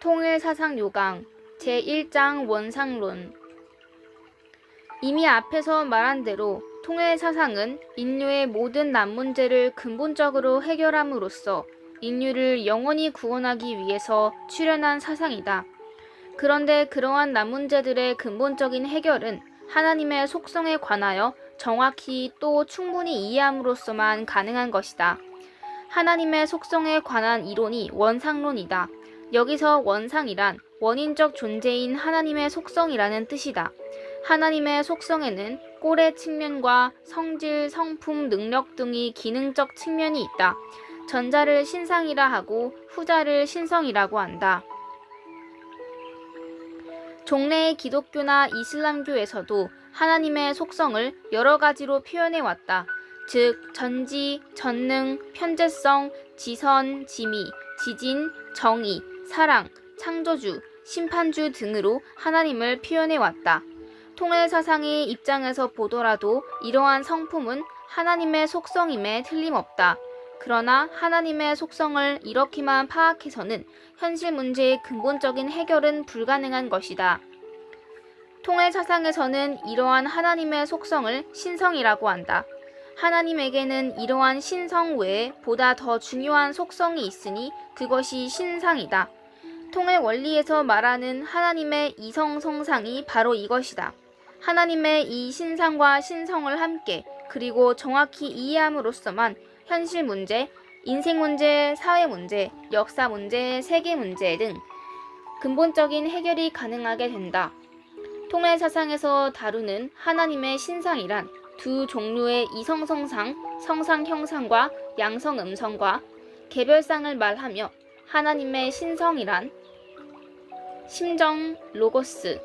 통일사상요강 제1장 원상론. 이미 앞에서 말한 대로 통일사상은 인류의 모든 난문제를 근본적으로 해결함으로써 인류를 영원히 구원하기 위해서 출현한 사상이다. 그런데 그러한 난문제들의 근본적인 해결은 하나님의 속성에 관하여 정확히 또 충분히 이해함으로써만 가능한 것이다. 하나님의 속성에 관한 이론이 원상론이다. 여기서 원상이란 원인적 존재인 하나님의 속성이라는 뜻이다. 하나님의 속성에는 꼴의 측면과 성질, 성품, 능력 등의 기능적 측면이 있다. 전자를 신상이라 하고 후자를 신성이라고 한다. 종래의 기독교나 이슬람교에서도 하나님의 속성을 여러 가지로 표현해 왔다. 즉 전지, 전능, 편재성, 지선, 지미, 지진, 정의, 사랑, 창조주, 심판주 등으로 하나님을 표현해 왔다. 통일사상의 입장에서 보더라도 이러한 성품은 하나님의 속성임에 틀림없다. 그러나 하나님의 속성을 이렇게만 파악해서는 현실 문제의 근본적인 해결은 불가능한 것이다. 통일사상에서는 이러한 하나님의 속성을 신성이라고 한다. 하나님에게는 이러한 신성 외에 보다 더 중요한 속성이 있으니 그것이 신상이다. 통일 원리에서 말하는 하나님의 이성성상이 바로 이것이다. 하나님의 이 신상과 신성을 함께 그리고 정확히 이해함으로써만 현실 문제, 인생 문제, 사회 문제, 역사 문제, 세계 문제 등 근본적인 해결이 가능하게 된다. 통일사상에서 다루는 하나님의 신상이란 두 종류의 이성성상, 성상형상과 양성음성과 개별상을 말하며 하나님의 신성이란 심정, 로고스,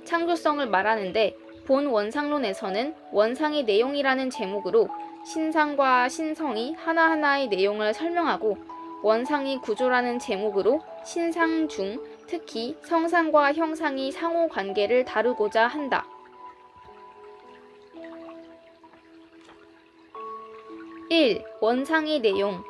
창조성을 말하는데 본 원상론에서는 원상의 내용이라는 제목으로 신상과 신성이 하나하나의 내용을 설명하고 원상의 구조라는 제목으로 신상 중 특히 성상과 형상의 상호관계를 다루고자 한다. 1. 원상의 내용.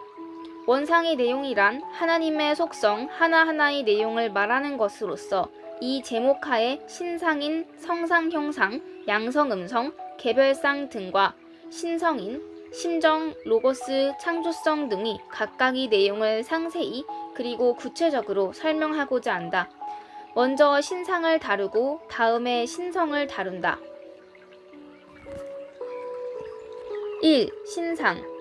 원상의 내용이란 하나님의 속성 하나하나의 내용을 말하는 것으로서 이 제목하에 신상인 성상형상, 양성음성, 개별상 등과 신성인, 심정, 로고스, 창조성 등이 각각의 내용을 상세히 그리고 구체적으로 설명하고자 한다. 먼저 신상을 다루고 다음에 신성을 다룬다. 1. 신상.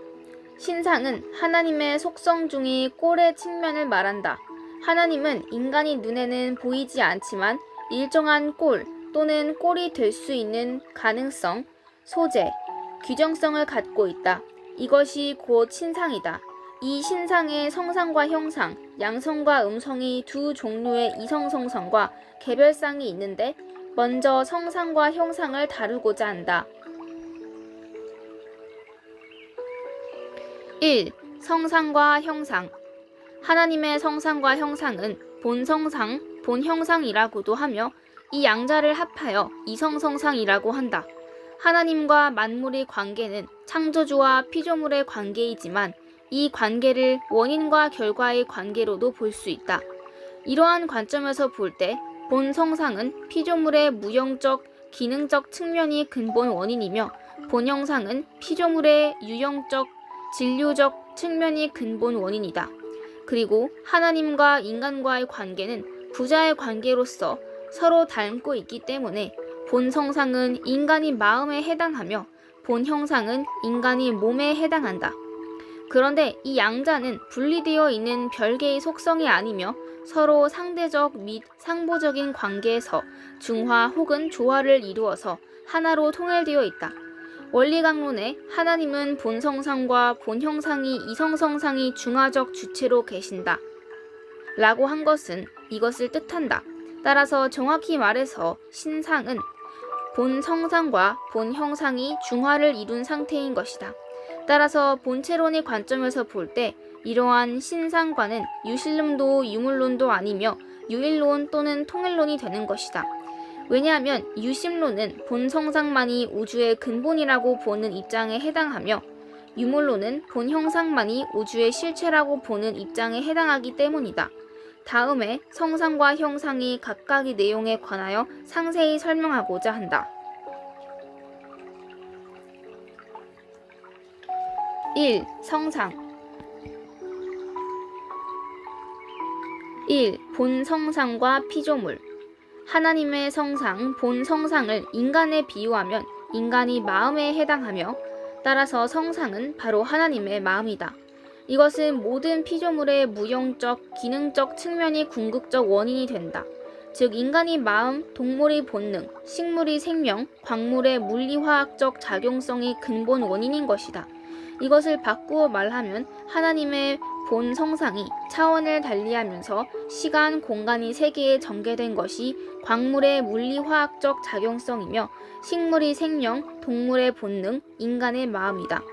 신상은 하나님의 속성 중의 꼴의 측면을 말한다. 하나님은 인간의 눈에는 보이지 않지만 일정한 꼴 또는 꼴이 될 수 있는 가능성, 소재, 규정성을 갖고 있다. 이것이 곧 신상이다. 이 신상의 성상과 형상, 양성과 음성이 두 종류의 이성성상과 개별상이 있는데 먼저 성상과 형상을 다루고자 한다. 1. 성상과 형상. 하나님의 성상과 형상은 본성상, 본형상이라고도 하며 이 양자를 합하여 이성성상이라고 한다. 하나님과 만물의 관계는 창조주와 피조물의 관계이지만 이 관계를 원인과 결과의 관계로도 볼 수 있다. 이러한 관점에서 볼 때 본성상은 피조물의 무형적, 기능적 측면이 근본 원인이며 본형상은 피조물의 유형적, 진료적 측면이 근본 원인이다. 그리고 하나님과 인간과의 관계는 부자의 관계로서 서로 닮고 있기 때문에 본성상은 인간이 마음에 해당하며 본형상은 인간이 몸에 해당한다. 그런데 이 양자는 분리되어 있는 별개의 속성이 아니며 서로 상대적 및 상보적인 관계에서 중화 혹은 조화를 이루어서 하나로 통일되어 있다. 원리강론에 하나님은 본성상과 본형상이 이성성상의 중화적 주체로 계신다 라고 한 것은 이것을 뜻한다. 따라서 정확히 말해서 신상은 본성상과 본형상이 중화를 이룬 상태인 것이다. 따라서 본체론의 관점에서 볼 때 이러한 신상과는 유실론도 유물론도 아니며 유일론 또는 통일론이 되는 것이다. 왜냐하면 유심론은 본성상만이 우주의 근본이라고 보는 입장에 해당하며 유물론은 본 형상만이 우주의 실체라고 보는 입장에 해당하기 때문이다. 다음에 성상과 형상이 각각의 내용에 관하여 상세히 설명하고자 한다. 1. 성상 1. 본 성상과 피조물. 하나님의 성상, 본 성상을 인간에 비유하면 인간이 마음에 해당하며, 따라서 성상은 바로 하나님의 마음이다. 이것은 모든 피조물의 무용적, 기능적 측면이 궁극적 원인이 된다. 즉 인간이 마음, 동물의 본능, 식물의 생명, 광물의 물리화학적 작용성이 근본 원인인 것이다. 이것을 바꾸어 말하면 하나님의 본 성상이 차원을 달리하면서 시간, 공간이 세계에 전개된 것이 광물의 물리화학적 작용성이며 식물의 생명, 동물의 본능, 인간의 마음이다.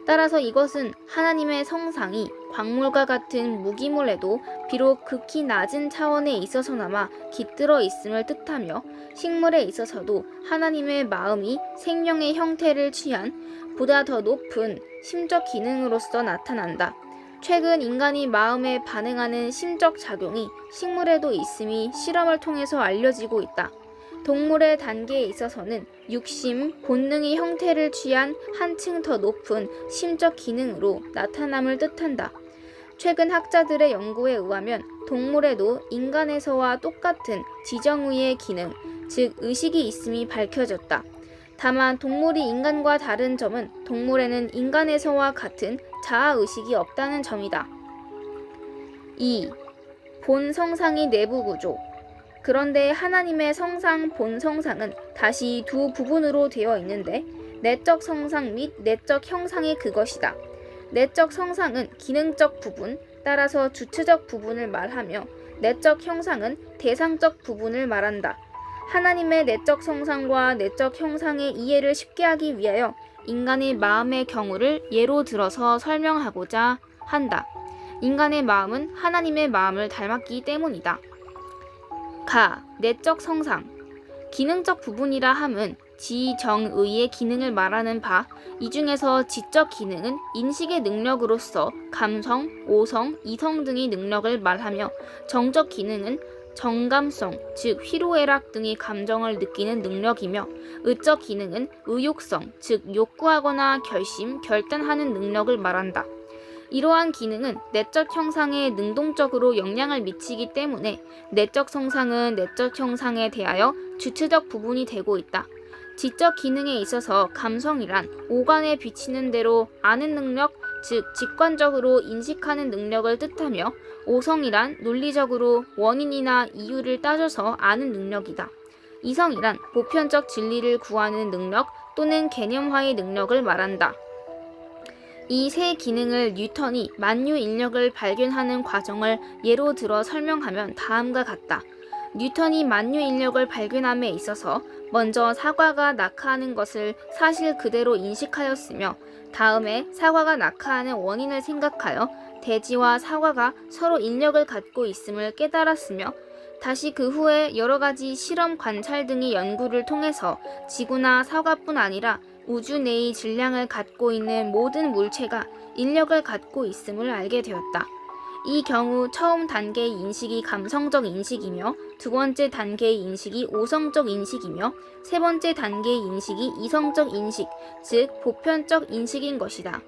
따라서 이것은 하나님의 성상이 광물과 같은 무기물에도 비록 극히 낮은 차원에 있어서나마 깃들어 있음을 뜻하며, 식물에 있어서도 하나님의 마음이 생명의 형태를 취한 보다 더 높은 심적 기능으로서 나타난다. 최근 인간이 마음에 반응하는 심적 작용이 식물에도 있음이 실험을 통해서 알려지고 있다. 동물의 단계에 있어서는 육심, 본능의 형태를 취한 한층 더 높은 심적 기능으로 나타남을 뜻한다. 최근 학자들의 연구에 의하면 동물에도 인간에서와 똑같은 지정의의 기능, 즉 의식이 있음이 밝혀졌다. 다만 동물이 인간과 다른 점은 동물에는 인간에서와 같은 자아의식이 없다는 점이다. 2. 본 성상의 내부 구조. 그런데 하나님의 성상, 본 성상은 다시 두 부분으로 되어 있는데 내적 성상 및 내적 형상이 그것이다. 내적 성상은 기능적 부분, 따라서 주체적 부분을 말하며 내적 형상은 대상적 부분을 말한다. 하나님의 내적 성상과 내적 형상의 이해를 쉽게 하기 위하여 인간의 마음의 경우를 예로 들어서 설명하고자 한다. 인간의 마음은 하나님의 마음을 닮았기 때문이다. 내적 성상. 기능적 부분이라 함은 지정의의 기능을 말하는 바, 이 중에서 지적 기능은 인식의 능력으로서 감성, 오성, 이성 등의 능력을 말하며, 정적 기능은 정감성, 즉 희로애락 등의 감정을 느끼는 능력이며, 의적 기능은 의욕성, 즉 욕구하거나 결심, 결단하는 능력을 말한다. 이러한 기능은 내적 형상에 능동적으로 영향을 미치기 때문에 내적 성상은 내적 형상에 대하여 주체적 부분이 되고 있다. 지적 기능에 있어서 감성이란 오감에 비치는 대로 아는 능력, 즉 직관적으로 인식하는 능력을 뜻하며, 오성이란 논리적으로 원인이나 이유를 따져서 아는 능력이다. 이성이란 보편적 진리를 구하는 능력 또는 개념화의 능력을 말한다. 이 세 기능을 뉴턴이 만유인력을 발견하는 과정을 예로 들어 설명하면 다음과 같다. 뉴턴이 만유인력을 발견함에 있어서 먼저 사과가 낙하하는 것을 사실 그대로 인식하였으며, 다음에 사과가 낙하하는 원인을 생각하여 대지와 사과가 서로 인력을 갖고 있음을 깨달았으며, 다시 그 후에 여러 가지 실험 관찰 등의 연구를 통해서 지구나 사과뿐 아니라 우주 내의 질량을 갖고 있는 모든 물체가 인력을 갖고 있음을 알게 되었다. 이 경우 처음 단계의 인식이 감성적 인식이며, 두 번째 단계의 인식이 오성적 인식이며, 세 번째 단계의 인식이 이성적 인식, 즉 보편적 인식인 것이다.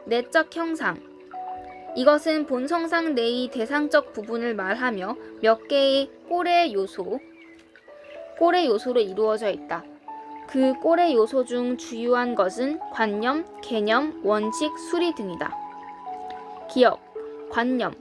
내적 형상. 이것은 본성상 내의 대상적 부분을 말하며 몇 개의 꼴의 요소로 이루어져 있다. 그 꼴의 요소 중 주요한 것은 관념, 개념, 원칙, 수리 등이다. 기억, 관념.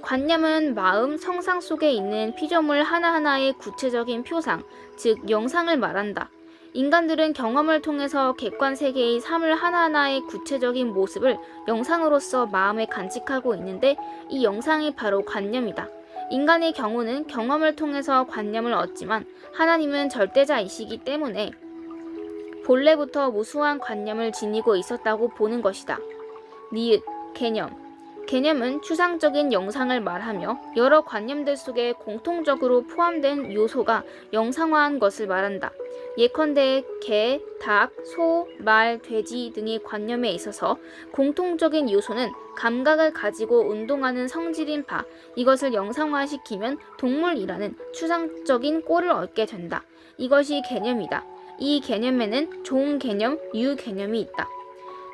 관념은 마음, 성상 속에 있는 피조물 하나하나의 구체적인 표상, 즉 영상을 말한다. 인간들은 경험을 통해서 객관 세계의 사물 하나하나의 구체적인 모습을 영상으로서 마음에 간직하고 있는데, 이 영상이 바로 관념이다. 인간의 경우는 경험을 통해서 관념을 얻지만 하나님은 절대자이시기 때문에 본래부터 무수한 관념을 지니고 있었다고 보는 것이다. 개념. 개념은 추상적인 영상을 말하며 여러 관념들 속에 공통적으로 포함된 요소가 영상화한 것을 말한다. 예컨대 개, 닭, 소, 말, 돼지 등의 관념에 있어서 공통적인 요소는 감각을 가지고 운동하는 성질인 바, 이것을 영상화시키면 동물이라는 추상적인 꼴을 얻게 된다. 이것이 개념이다. 이 개념에는 종 개념, 유 개념이 있다.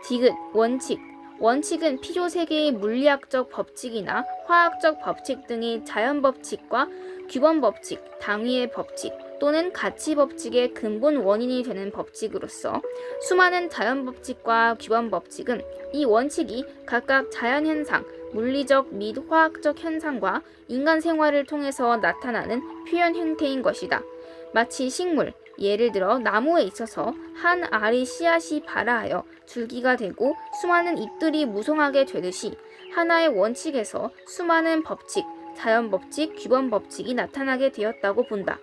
디귿, 원칙. 원칙은 피조세계의 물리학적 법칙이나 화학적 법칙 등의 자연법칙과 규범법칙, 당위의 법칙 또는 가치법칙의 근본 원인이 되는 법칙으로서 수많은 자연법칙과 규범법칙은 이 원칙이 각각 자연현상, 물리적 및 화학적 현상과 인간 생활을 통해서 나타나는 표현 형태인 것이다. 마치 식물, 예를 들어 나무에 있어서 한 알의 씨앗이 발아하여 줄기가 되고 수많은 잎들이 무성하게 되듯이 하나의 원칙에서 수많은 법칙, 자연법칙, 규범법칙이 나타나게 되었다고 본다.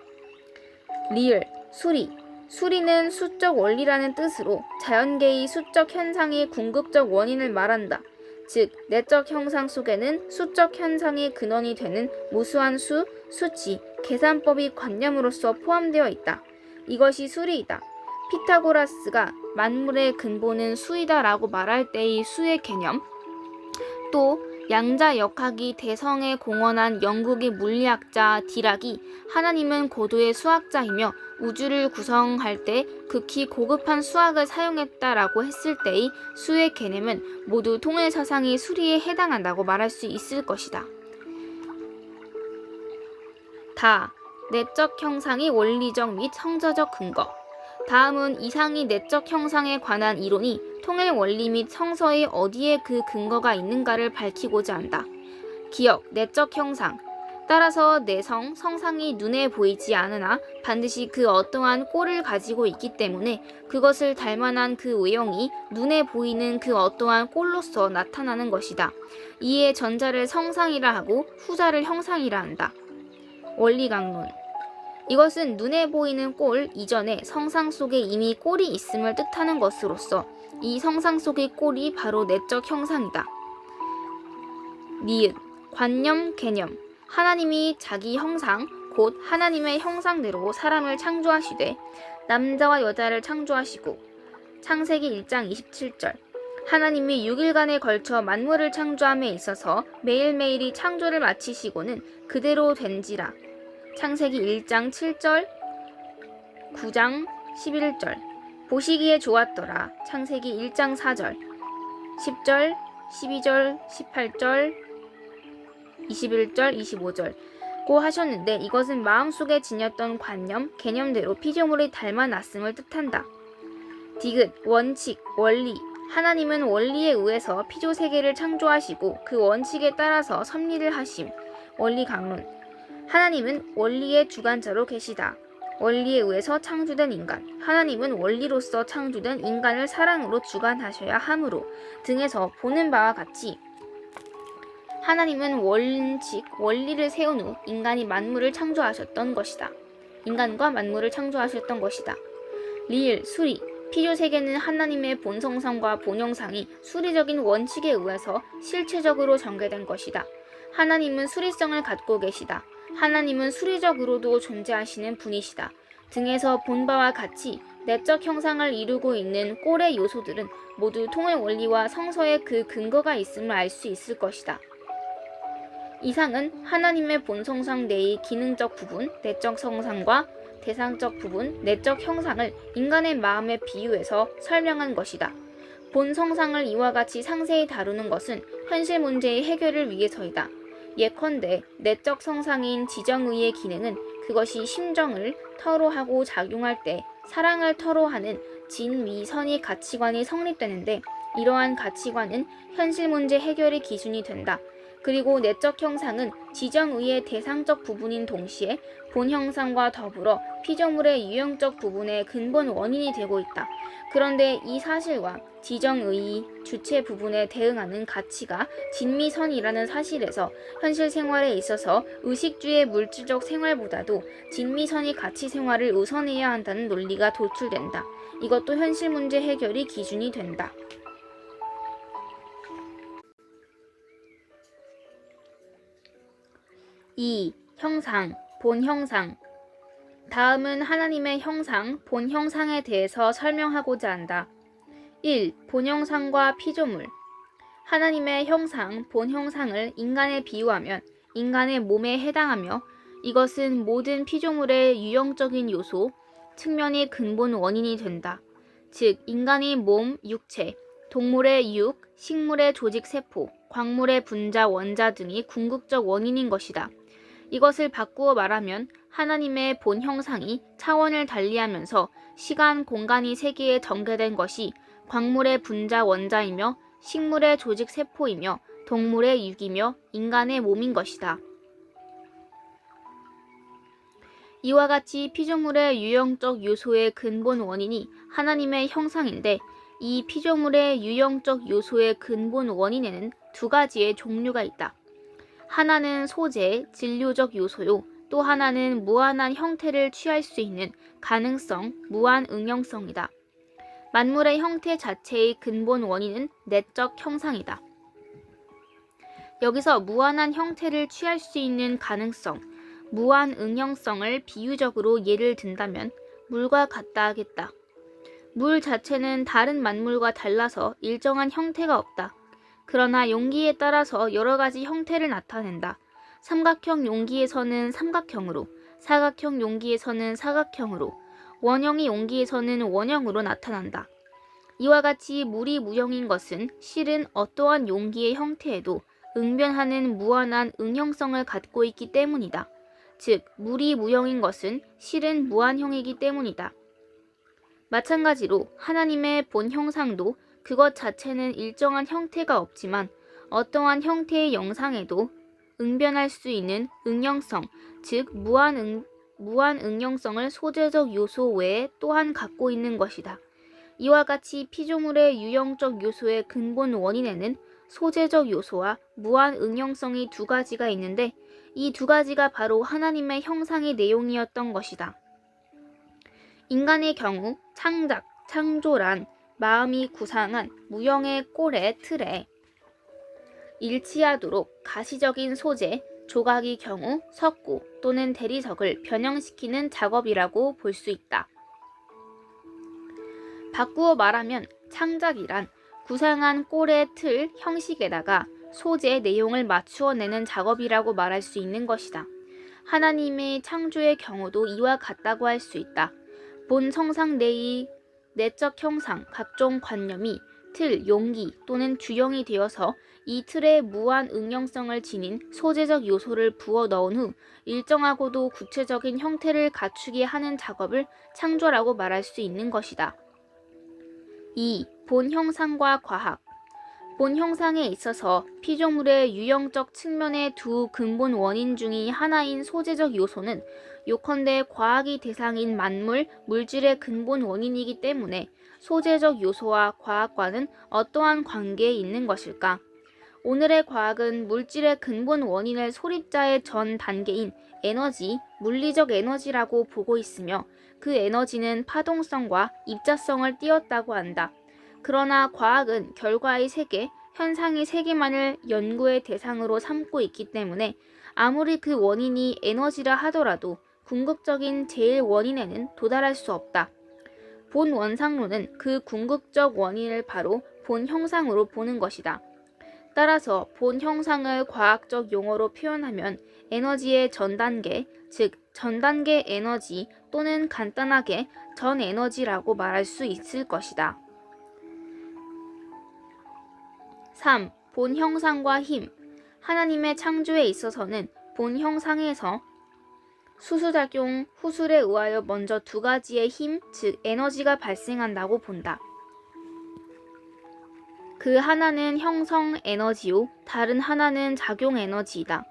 리을, 수리. 수리는 수적 원리라는 뜻으로 자연계의 수적 현상의 궁극적 원인을 말한다. 즉, 내적 형상 속에는 수적 현상의 근원이 되는 무수한 수, 수치, 계산법이 관념으로서 포함되어 있다. 이것이 수리이다. 피타고라스가 만물의 근본은 수이다라고 말할 때의 수의 개념, 또 양자역학이 대성에 공헌한 영국의 물리학자 디락이 하나님은 고도의 수학자이며 우주를 구성할 때 극히 고급한 수학을 사용했다라고 했을 때의 수의 개념은 모두 통일사상의 수리에 해당한다고 말할 수 있을 것이다. 다. 내적 형상의 원리적 및 성저적 근거. 다음은 이상의 내적 형상에 관한 이론이 통일 원리 및 성서의 어디에 그 근거가 있는가를 밝히고자 한다. 기억, 내적 형상. 따라서 내성, 성상이 눈에 보이지 않으나 반드시 그 어떠한 꼴을 가지고 있기 때문에 그것을 닮아난 그 외형이 눈에 보이는 그 어떠한 꼴로서 나타나는 것이다. 이에 전자를 성상이라 하고 후자를 형상이라 한다. 원리강론. 이것은 눈에 보이는 꼴 이전에 성상 속에 이미 꼴이 있음을 뜻하는 것으로서 이 성상 속의 꼴이 바로 내적 형상이다. 니은, 관념, 개념. 하나님이 자기 형상, 곧 하나님의 형상대로 사람을 창조하시되 남자와 여자를 창조하시고 창세기 1장 27절. 하나님이 6일간에 걸쳐 만물을 창조함에 있어서 매일매일이 창조를 마치시고는 그대로 된지라. 창세기 1장 7절, 9장 11절. 보시기에 좋았더라. 창세기 1장 4절, 10절, 12절, 18절, 21절, 25절 고 하셨는데 이것은 마음속에 지녔던 관념, 개념대로 피조물이 닮아났음을 뜻한다. 디귿, 원칙, 원리. 하나님은 원리에 의해서 피조세계를 창조하시고 그 원칙에 따라서 섭리를 하심. 원리 강론. 하나님은 원리의 주관자로 계시다. 원리에 의해서 창조된 인간. 하나님은 원리로서 창조된 인간을 사랑으로 주관하셔야 하므로 등에서 보는 바와 같이 하나님은 원칙, 원리를 세운 후 인간이 만물을 창조하셨던 것이다. 인간과 만물을 창조하셨던 것이다. 리을, 수리. 피조세계는 하나님의 본성상과 본형상이 수리적인 원칙에 의해서 실체적으로 전개된 것이다. 하나님은 수리성을 갖고 계시다. 하나님은 수리적으로도 존재하시는 분이시다. 등에서 본 바와 같이 내적 형상을 이루고 있는 꼴의 요소들은 모두 통일 원리와 성서에 그 근거가 있음을 알 수 있을 것이다. 이상은 하나님의 본성상 내의 기능적 부분, 내적 성상과 대상적 부분, 내적 형상을 인간의 마음에 비유해서 설명한 것이다. 본성상을 이와 같이 상세히 다루는 것은 현실 문제의 해결을 위해서이다. 예컨대 내적 성상인 지정의의 기능은 그것이 심정을 터로하고 작용할 때 사랑을 터로하는 진미선의 가치관이 성립되는데 이러한 가치관은 현실 문제 해결의 기준이 된다. 그리고 내적 형상은 지정의의 대상적 부분인 동시에 본 형상과 더불어 피조물의 유형적 부분의 근본 원인이 되고 있다. 그런데 이 사실과 지정의의 주체 부분에 대응하는 가치가 진미선이라는 사실에서 현실 생활에 있어서 의식주의 물질적 생활보다도 진미선의 가치 생활을 우선해야 한다는 논리가 도출된다. 이것도 현실 문제 해결의 기준이 된다. 2. 형상, 본 형상. 다음은 하나님의 형상, 본 형상에 대해서 설명하고자 한다. 1. 본 형상과 피조물. 하나님의 형상, 본 형상을 인간에 비유하면 인간의 몸에 해당하며 이것은 모든 피조물의 유형적인 요소, 측면이 근본 원인이 된다. 즉, 인간의 몸, 육체, 동물의 육, 식물의 조직 세포, 광물의 분자, 원자 등이 궁극적 원인인 것이다. 이것을 바꾸어 말하면 하나님의 본 형상이 차원을 달리하면서 시간, 공간이 세계에 전개된 것이 광물의 분자 원자이며 식물의 조직 세포이며 동물의 육이며 인간의 몸인 것이다. 이와 같이 피조물의 유형적 요소의 근본 원인이 하나님의 형상인데 이 피조물의 유형적 요소의 근본 원인에는 두 가지의 종류가 있다. 하나는 소재, 진료적 요소요. 또 하나는 무한한 형태를 취할 수 있는 가능성, 무한 응용성이다. 만물의 형태 자체의 근본 원인은 내적 형상이다. 여기서 무한한 형태를 취할 수 있는 가능성, 무한 응용성을 비유적으로 예를 든다면 물과 같다 하겠다. 물 자체는 다른 만물과 달라서 일정한 형태가 없다. 그러나 용기에 따라서 여러 가지 형태를 나타낸다. 삼각형 용기에서는 삼각형으로, 사각형 용기에서는 사각형으로, 원형이 용기에서는 원형으로 나타난다. 이와 같이 물이 무형인 것은 실은 어떠한 용기의 형태에도 응변하는 무한한 응형성을 갖고 있기 때문이다. 즉, 물이 무형인 것은 실은 무한형이기 때문이다. 마찬가지로 하나님의 본 형상도 그것 자체는 일정한 형태가 없지만 어떠한 형태의 영상에도 응변할 수 있는 응형성, 즉 무한 응형성을 소재적 요소 외에 또한 갖고 있는 것이다. 이와 같이 피조물의 유형적 요소의 근본 원인에는 소재적 요소와 무한 응형성이 두 가지가 있는데 이 두 가지가 바로 하나님의 형상의 내용이었던 것이다. 인간의 경우 창작, 창조란 마음이 구상한 무형의 꼴의 틀에 일치하도록 가시적인 소재, 조각의 경우 석고 또는 대리석을 변형시키는 작업이라고 볼 수 있다. 바꾸어 말하면 창작이란 구상한 꼴의 틀, 형식에다가 소재, 내용을 맞추어내는 작업이라고 말할 수 있는 것이다. 하나님의 창조의 경우도 이와 같다고 할 수 있다. 본 성상 내의 내적 형상, 각종 관념이 틀, 용기 또는 주형이 되어서 이 틀에 무한 응용성을 지닌 소재적 요소를 부어 넣은 후 일정하고도 구체적인 형태를 갖추게 하는 작업을 창조라고 말할 수 있는 것이다. 2. 본 형상과 과학. 본 형상에 있어서 피조물의 유형적 측면의 두 근본 원인 중의 하나인 소재적 요소는 요컨대 과학의 대상인 만물, 물질의 근본 원인이기 때문에 소재적 요소와 과학과는 어떠한 관계에 있는 것일까? 오늘의 과학은 물질의 근본 원인을 소립자의 전 단계인 에너지, 물리적 에너지라고 보고 있으며 그 에너지는 파동성과 입자성을 띄었다고 한다. 그러나 과학은 결과의 세계, 현상의 세계만을 연구의 대상으로 삼고 있기 때문에 아무리 그 원인이 에너지라 하더라도 궁극적인 제일 원인에는 도달할 수 없다. 본 원상론은 그 궁극적 원인을 바로 본 형상으로 보는 것이다. 따라서 본 형상을 과학적 용어로 표현하면 에너지의 전 단계, 즉 전 단계 에너지 또는 간단하게 전 에너지라고 말할 수 있을 것이다. 3. 본 형상과 힘. 하나님의 창조에 있어서는 본 형상에서 수수작용, 후술에 의하여 먼저 두 가지의 힘, 즉 에너지가 발생한다고 본다. 그 하나는 형성 에너지요, 다른 하나는 작용 에너지이다.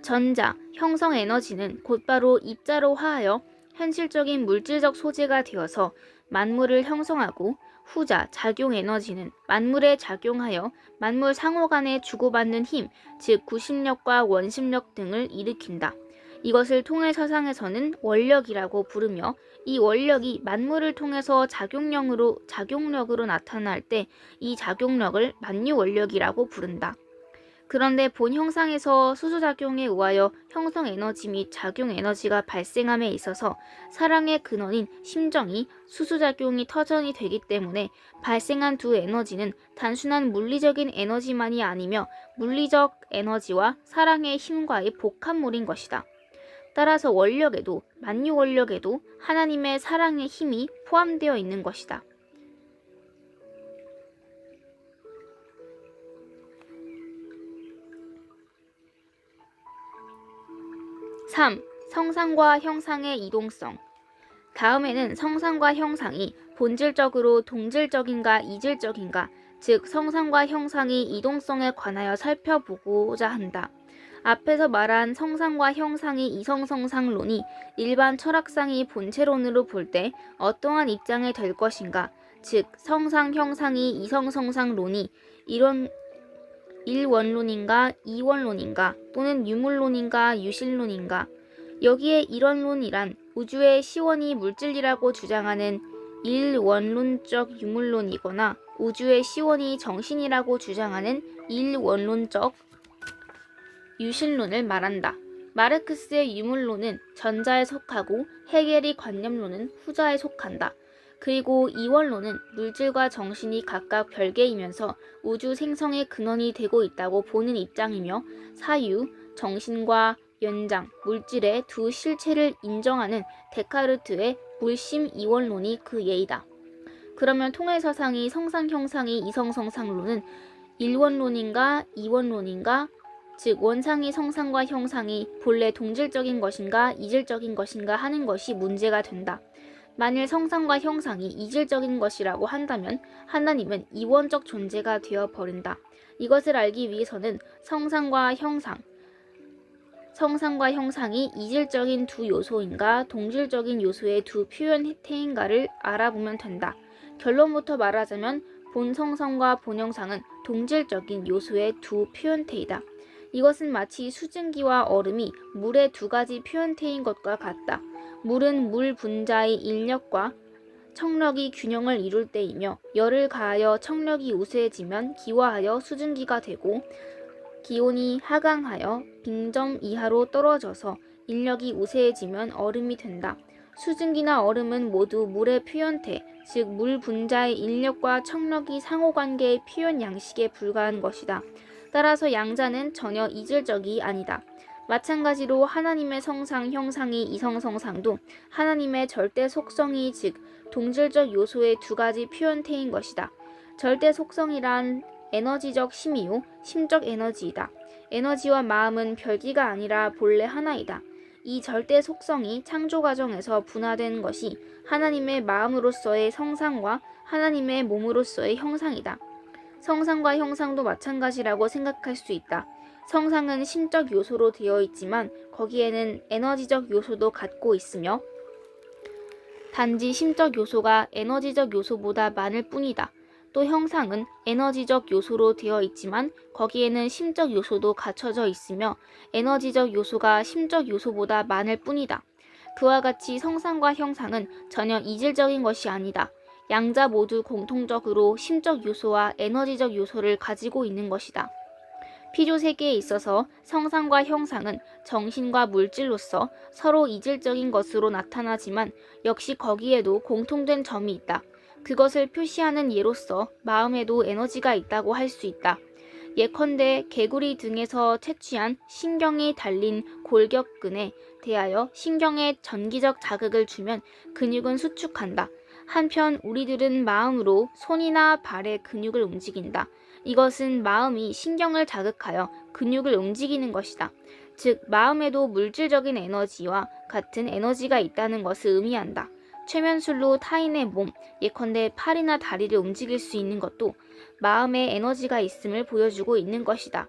전자, 형성 에너지는 곧바로 입자로 하하여 현실적인 물질적 소재가 되어서 만물을 형성하고 후자, 작용 에너지는 만물에 작용하여 만물 상호 간에 주고받는 힘, 즉 구심력과 원심력 등을 일으킨다. 이것을 통해 서상에서는 원력이라고 부르며 이 원력이 만물을 통해서 작용력으로 나타날 때 이 작용력을 만유원력이라고 부른다. 그런데 본 형상에서 수소작용에 의하여 형성 에너지 및 작용 에너지가 발생함에 있어서 사랑의 근원인 심정이 수소작용이 터전이 되기 때문에 발생한 두 에너지는 단순한 물리적인 에너지만이 아니며 물리적 에너지와 사랑의 힘과의 복합물인 것이다. 따라서 원력에도 만유 원력에도 하나님의 사랑의 힘이 포함되어 있는 것이다. 3. 성상과 형상의 이동성. 다음에는 성상과 형상이 본질적으로 동질적인가 이질적인가, 즉 성상과 형상이 이동성에 관하여 살펴보고자 한다. 앞에서 말한 성상과 형상이 이성성상론이 일반 철학상이 본체론으로 볼 때 어떠한 입장에 될 것인가, 즉 성상 형상이 이성성상론이 일원론인가 이원론인가 또는 유물론인가 유실론인가. 여기에 일원론이란 우주의 시원이 물질이라고 주장하는 일원론적 유물론이거나 우주의 시원이 정신이라고 주장하는 일원론적 유실론을 말한다. 마르크스의 유물론은 전자에 속하고 헤겔의 관념론은 후자에 속한다. 그리고 이원론은 물질과 정신이 각각 별개이면서 우주 생성의 근원이 되고 있다고 보는 입장이며 사유, 정신과 연장, 물질의 두 실체를 인정하는 데카르트의 물심 이원론이 그 예이다. 그러면 통일사상이 성상 형상이 이성성상론은 일원론인가 이원론인가, 즉 원상이 성상과 형상이 본래 동질적인 것인가 이질적인 것인가 하는 것이 문제가 된다. 만일 성상과 형상이 이질적인 것이라고 한다면 하나님은 이원적 존재가 되어버린다. 이것을 알기 위해서는 성상과 형상이 이질적인 두 요소인가 동질적인 요소의 두 표현 형태인가를 알아보면 된다. 결론부터 말하자면 본성상과 본형상은 동질적인 요소의 두 표현태이다. 이것은 마치 수증기와 얼음이 물의 두 가지 표현태인 것과 같다. 물은 물 분자의 인력과 청력이 균형을 이룰 때이며 열을 가하여 청력이 우수해지면 기화하여 수증기가 되고 기온이 하강하여 빙점 이하로 떨어져서 인력이 우세해지면 얼음이 된다. 수증기나 얼음은 모두 물의 표현태, 즉 물 분자의 인력과 청력이 상호관계의 표현 양식에 불과한 것이다. 따라서 양자는 전혀 이질적이 아니다. 마찬가지로 하나님의 성상 형상이 이성성상도 하나님의 절대 속성이 즉 동질적 요소의 두 가지 표현태인 것이다. 절대 속성이란 에너지적 심이요 심적 에너지이다. 에너지와 마음은 별기가 아니라 본래 하나이다. 이 절대 속성이 창조 과정에서 분화된 것이 하나님의 마음으로서의 성상과 하나님의 몸으로서의 형상이다. 성상과 형상도 마찬가지라고 생각할 수 있다. 성상은 심적 요소로 되어 있지만 거기에는 에너지적 요소도 갖고 있으며 단지 심적 요소가 에너지적 요소보다 많을 뿐이다. 또 형상은 에너지적 요소로 되어 있지만 거기에는 심적 요소도 갖춰져 있으며 에너지적 요소가 심적 요소보다 많을 뿐이다. 그와 같이 성상과 형상은 전혀 이질적인 것이 아니다. 양자 모두 공통적으로 심적 요소와 에너지적 요소를 가지고 있는 것이다. 피조 세계에 있어서 성상과 형상은 정신과 물질로서 서로 이질적인 것으로 나타나지만 역시 거기에도 공통된 점이 있다. 그것을 표시하는 예로서 마음에도 에너지가 있다고 할 수 있다. 예컨대 개구리 등에서 채취한 신경이 달린 골격근에 대하여 신경에 전기적 자극을 주면 근육은 수축한다. 한편 우리들은 마음으로 손이나 발의 근육을 움직인다. 이것은 마음이 신경을 자극하여 근육을 움직이는 것이다. 즉 마음에도 물질적인 에너지와 같은 에너지가 있다는 것을 의미한다. 최면술로 타인의 몸, 예컨대 팔이나 다리를 움직일 수 있는 것도 마음에 에너지가 있음을 보여주고 있는 것이다.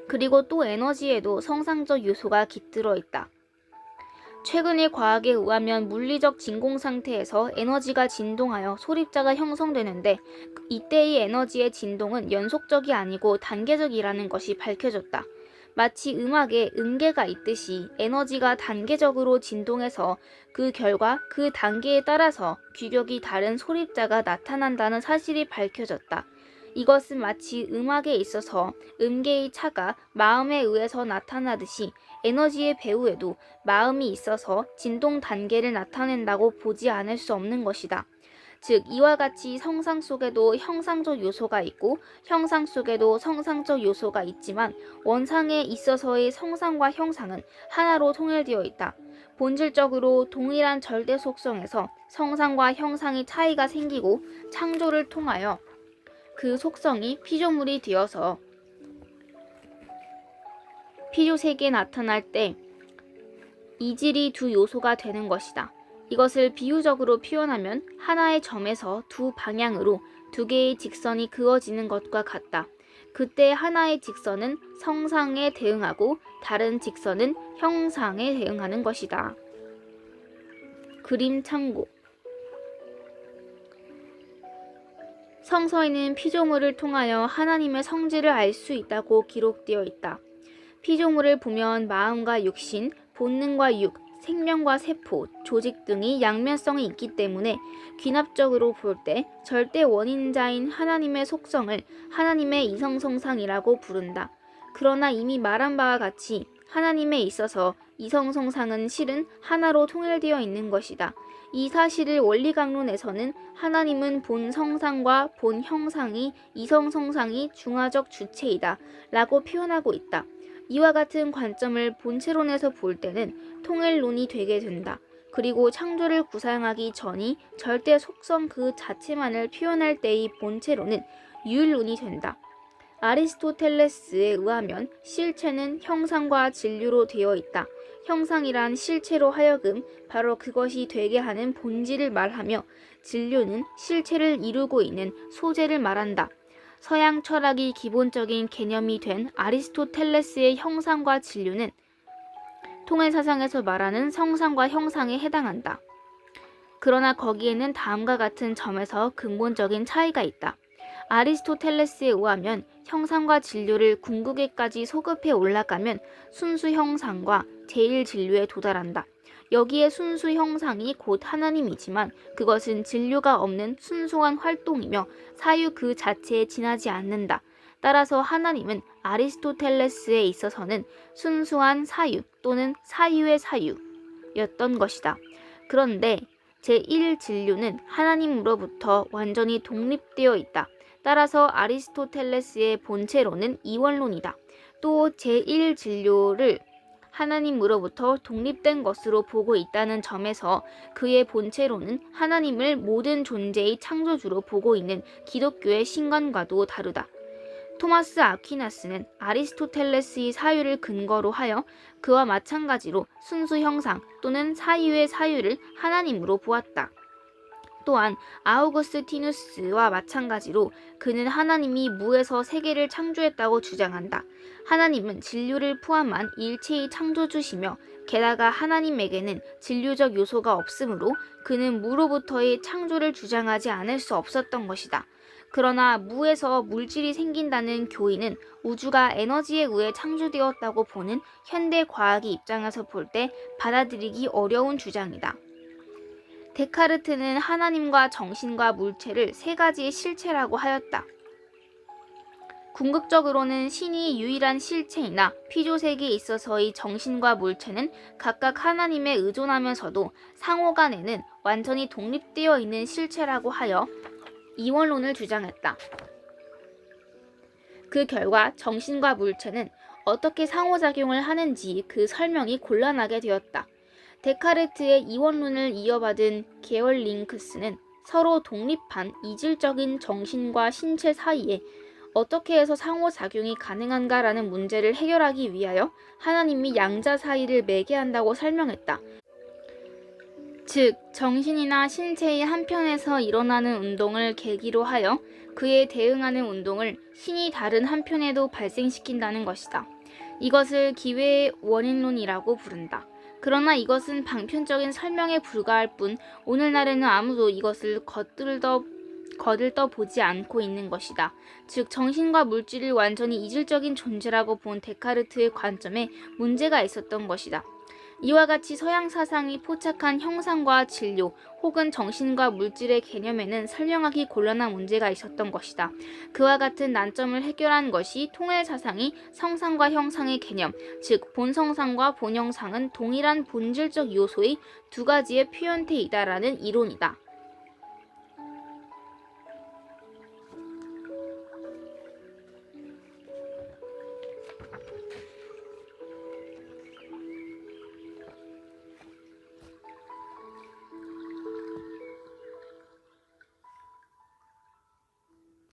그리고 또 에너지에도 성상적 요소가 깃들어 있다. 최근의 과학에 의하면 물리적 진공 상태에서 에너지가 진동하여 소립자가 형성되는데 이때의 에너지의 진동은 연속적이 아니고 단계적이라는 것이 밝혀졌다. 마치 음악에 음계가 있듯이 에너지가 단계적으로 진동해서 그 결과 그 단계에 따라서 규격이 다른 소립자가 나타난다는 사실이 밝혀졌다. 이것은 마치 음악에 있어서 음계의 차가 마음에 의해서 나타나듯이 에너지의 배우에도 마음이 있어서 진동 단계를 나타낸다고 보지 않을 수 없는 것이다. 즉 이와 같이 성상 속에도 형상적 요소가 있고 형상 속에도 성상적 요소가 있지만 원상에 있어서의 성상과 형상은 하나로 통일되어 있다. 본질적으로 동일한 절대 속성에서 성상과 형상의 차이가 생기고 창조를 통하여 그 속성이 피조물이 되어서 피조세계에 나타날 때 이질이 두 요소가 되는 것이다. 이것을 비유적으로 표현하면 하나의 점에서 두 방향으로 두 개의 직선이 그어지는 것과 같다. 그때 하나의 직선은 성상에 대응하고 다른 직선은 형상에 대응하는 것이다. 그림 참고. 성서에는 피조물을 통하여 하나님의 성질을 알 수 있다고 기록되어 있다. 피조물을 보면 마음과 육신, 본능과 육, 생명과 세포, 조직 등이 양면성이 있기 때문에 귀납적으로 볼 때 절대 원인자인 하나님의 속성을 하나님의 이성성상이라고 부른다. 그러나 이미 말한 바와 같이 하나님에 있어서 이성성상은 실은 하나로 통일되어 있는 것이다. 이 사실을 원리강론에서는 하나님은 본 성상과 본 형상이 이성성상이 중화적 주체이다 라고 표현하고 있다. 이와 같은 관점을 본체론에서 볼 때는 통일론이 되게 된다. 그리고 창조를 구상하기 전이 절대 속성 그 자체만을 표현할 때의 본체론은 유일론이 된다. 아리스토텔레스에 의하면 실체는 형상과 진류로 되어 있다. 형상이란 실체로 하여금 바로 그것이 되게 하는 본질을 말하며 진류는 실체를 이루고 있는 소재를 말한다. 서양 철학이 기본적인 개념이 된 아리스토텔레스의 형상과 진류는 통일사상에서 말하는 성상과 형상에 해당한다. 그러나 거기에는 다음과 같은 점에서 근본적인 차이가 있다. 아리스토텔레스에 의하면 형상과 진류를 궁극에까지 소급해 올라가면 순수 형상과 제일 진류에 도달한다. 여기에 순수 형상이 곧 하나님이지만 그것은 진류가 없는 순수한 활동이며 사유 그 자체에 지나지 않는다. 따라서 하나님은 아리스토텔레스에 있어서는 순수한 사유 또는 사유의 사유였던 것이다. 그런데 제1진류는 하나님으로부터 완전히 독립되어 있다. 따라서 아리스토텔레스의 본체론은 이원론이다. 또 제1진료를 하나님으로부터 독립된 것으로 보고 있다는 점에서 그의 본체론은 하나님을 모든 존재의 창조주로 보고 있는 기독교의 신관과도 다르다. 토마스 아퀴나스는 아리스토텔레스의 사유를 근거로 하여 그와 마찬가지로 순수 형상 또는 사유의 사유를 하나님으로 보았다. 또한 아우구스티누스와 마찬가지로 그는 하나님이 무에서 세계를 창조했다고 주장한다. 하나님은 진류를 포함한 일체의 창조주시며 게다가 하나님에게는 진류적 요소가 없으므로 그는 무로부터의 창조를 주장하지 않을 수 없었던 것이다. 그러나 무에서 물질이 생긴다는 교리는 우주가 에너지에 의해 창조되었다고 보는 현대 과학의 입장에서 볼 때 받아들이기 어려운 주장이다. 데카르트는 하나님과 정신과 물체를 세 가지의 실체라고 하였다. 궁극적으로는 신이 유일한 실체이나 피조세계에 있어서의 정신과 물체는 각각 하나님에 의존하면서도 상호 간에는 완전히 독립되어 있는 실체라고 하여 이원론을 주장했다. 그 결과 정신과 물체는 어떻게 상호작용을 하는지 그 설명이 곤란하게 되었다. 데카르트의 이원론을 이어받은 게얼링크스는 서로 독립한 이질적인 정신과 신체 사이에 어떻게 해서 상호작용이 가능한가라는 문제를 해결하기 위하여 하나님이 양자 사이를 매개한다고 설명했다. 즉, 정신이나 신체의 한편에서 일어나는 운동을 계기로 하여 그에 대응하는 운동을 신이 다른 한편에도 발생시킨다는 것이다. 이것을 기회의 원인론이라고 부른다. 그러나 이것은 방편적인 설명에 불과할 뿐 오늘날에는 아무도 이것을 거들떠 보지 않고 있는 것이다. 즉 정신과 물질을 완전히 이질적인 존재라고 본 데카르트의 관점에 문제가 있었던 것이다. 이와 같이 서양 사상이 포착한 형상과 진료 혹은 정신과 물질의 개념에는 설명하기 곤란한 문제가 있었던 것이다. 그와 같은 난점을 해결한 것이 통일 사상이 성상과 형상의 개념, 즉 본성상과 본형상은 동일한 본질적 요소의 두 가지의 표현태이다라는 이론이다.